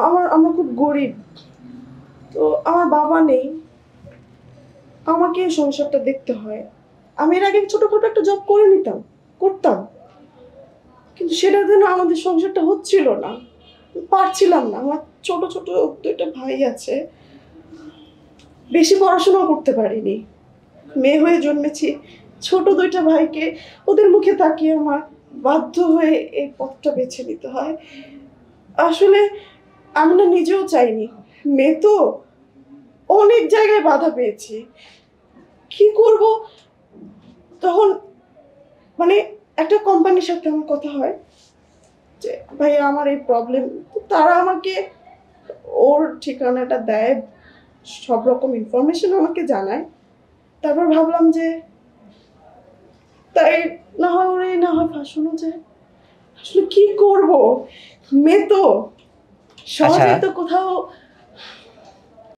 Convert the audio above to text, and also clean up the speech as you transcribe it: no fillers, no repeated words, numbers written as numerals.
আমরা খুব গরিব, তো আমার বাবা নেই, আমাকে এই সংসারটা দেখতে হয়। আমি এর আগে ছোটখাটো একটা জব করে করতাম, কিন্তু সেটার জন্য আমাদের সংসারটা হচ্ছিল না, পারছিলাম না। আমার ছোট ছোট দুইটা ভাই আছে, বেশি পড়াশোনা করতে পারিনি, মেয়ে হয়ে জন্মেছি। ছোট দুইটা ভাইকে, ওদের মুখে তাকিয়ে আমার বাধ্য হয়ে এই পথটা বেছে নিতে হয়। আসলে আমি না নিজেও চাইনি, মেয়ে তো অনেক জায়গায় বাধা পেয়েছি, কি করব। তখন মানে একটা কোম্পানির সাথে আমার কথা হয় যে ভাইয়া আমার এই প্রবলেম, তারা আমাকে ওর ঠিকানাটা দেয়, সব রকম ইনফরমেশন আমাকে জানায়। তারপর ভাবলাম যে তাই না হয় ওরে না হয় ফাঁসানো যায়। আসলে কি করব, মেয়ে তো আচ্ছা, সহজে তো কোথাও